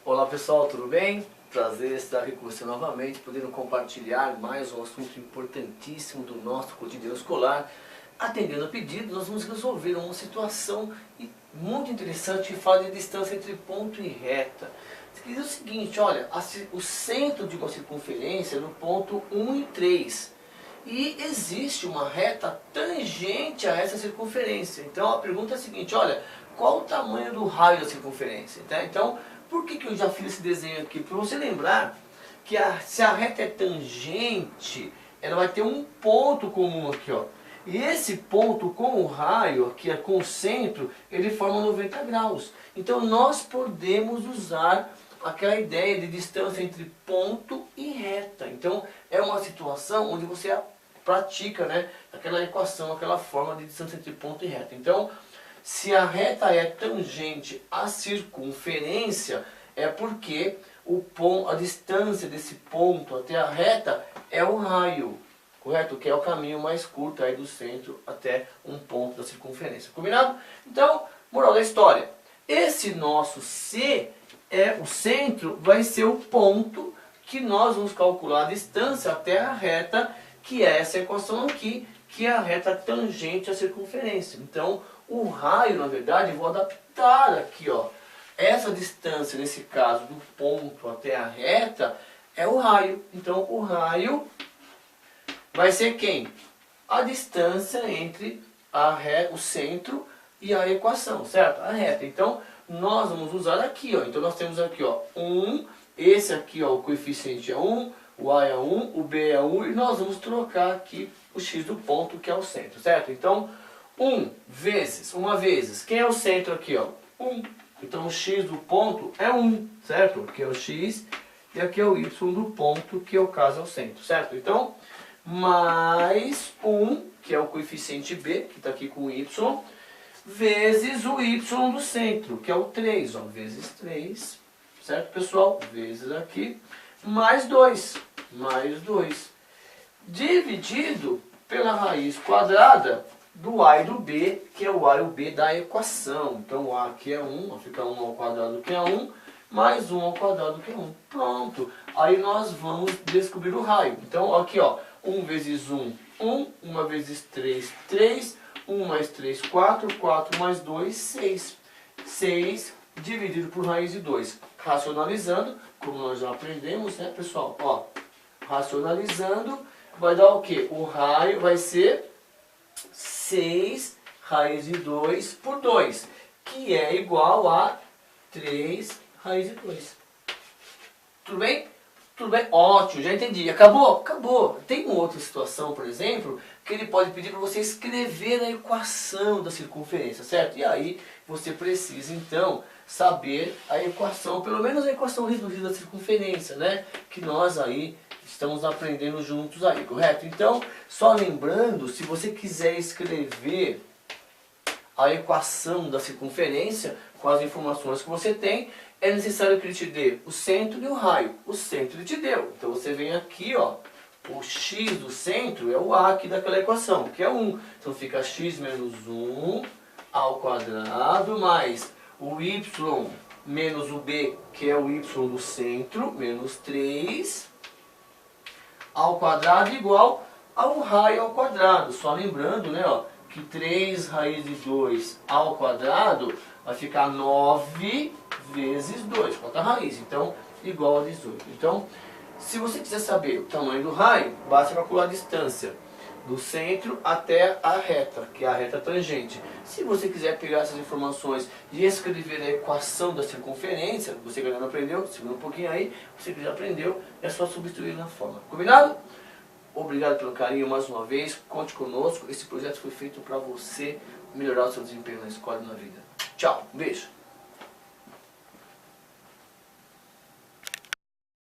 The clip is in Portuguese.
Olá pessoal, tudo bem? Prazer estar aqui com você novamente, podendo compartilhar mais um assunto importantíssimo do nosso cotidiano escolar. Atendendo a pedido, nós vamos resolver uma situação muito interessante que fala de distância entre ponto e reta. Diz o seguinte, olha, o centro de uma circunferência é no ponto 1 e 3. E existe uma reta tangente a essa circunferência. Então a pergunta é a seguinte, olha, qual o tamanho do raio da circunferência? Tá? Então, por que eu já fiz esse desenho aqui? Para você lembrar que se a reta é tangente, ela vai ter um ponto comum aqui, ó. E esse ponto com o raio, aqui com o centro, ele forma 90 graus. Então nós podemos usar aquela ideia de distância entre ponto e reta. Então é uma situação onde você pratica, né, aquela equação, aquela forma de distância entre ponto e reta. Então, se a reta é tangente à circunferência, é porque a distância desse ponto até a reta é o raio, correto? Que é o caminho mais curto aí do centro até um ponto da circunferência. Combinado? Então, moral da história. Esse nosso C, o centro, vai ser o ponto que nós vamos calcular a distância até a reta, que é essa equação aqui, que é a reta tangente à circunferência. Então, o raio, na verdade, eu vou adaptar aqui, ó. Essa distância, nesse caso, do ponto até a reta, é o raio. Então, o raio vai ser quem? A distância entre o centro e a equação, certo? A reta. Então, nós vamos usar aqui, ó. Então, nós temos aqui, ó, 1, esse aqui, ó, o coeficiente é 1, o A é 1, o B é 1, e nós vamos trocar aqui o x do ponto, que é o centro, certo? Então, 1 vezes, quem é o centro aqui, ó? 1. Então, o x do ponto é 1, certo? Aqui é o x, e aqui é o y do ponto, que é o caso é o centro, certo? Então, mais 1, que é o coeficiente b, que está aqui com y, vezes o y do centro, que é o 3, ó, vezes 3, certo, pessoal? Vezes aqui, mais 2, dividido pela raiz quadrada do a e do b, que é o a e o b da equação. Então, o a aqui é 1, vai ficar 1 ao quadrado que é 1, mais 1 ao quadrado que é 1. Pronto. Aí nós vamos descobrir o raio. Então, aqui, ó, 1 vezes 1, 1, 1 vezes 3, 3, 1 mais 3, 4, 4 mais 2, 6. 6 dividido por raiz de 2. Racionalizando, como nós já aprendemos, né, pessoal? Ó, racionalizando, vai dar o quê? O raio vai ser 6 raiz de 2 por 2, que é igual a 3 raiz de 2. Tudo bem? Tudo bem? Ótimo, já entendi. Acabou? Acabou. Tem uma outra situação, por exemplo, que ele pode pedir para você escrever a equação da circunferência, certo? E aí você precisa, então, saber a equação, pelo menos a equação reduzida da circunferência, né? Que nós aí estamos aprendendo juntos aí, correto? Então, só lembrando, se você quiser escrever a equação da circunferência com as informações que você tem, é necessário que ele te dê o centro e o raio. O centro ele te deu. Então você vem aqui, ó, o x do centro é o a aqui daquela equação, que é 1. Então fica x menos 1 ao quadrado mais o y menos o b, que é o y do centro, menos 3 ao quadrado igual ao raio ao quadrado. Só lembrando, né, ó, que 3 raiz de 2 ao quadrado vai ficar 9 vezes 2, quanto a raiz, então igual a 18. Então, se você quiser saber o tamanho do raio, basta calcular a distância do centro até a reta, que é a reta tangente. Se você quiser pegar essas informações e escrever a equação da circunferência, você que ainda não aprendeu, segura um pouquinho aí, você que já aprendeu, é só substituir na forma. Combinado? Obrigado pelo carinho mais uma vez, conte conosco, esse projeto foi feito para você melhorar o seu desempenho na escola e na vida. Tchau, um beijo!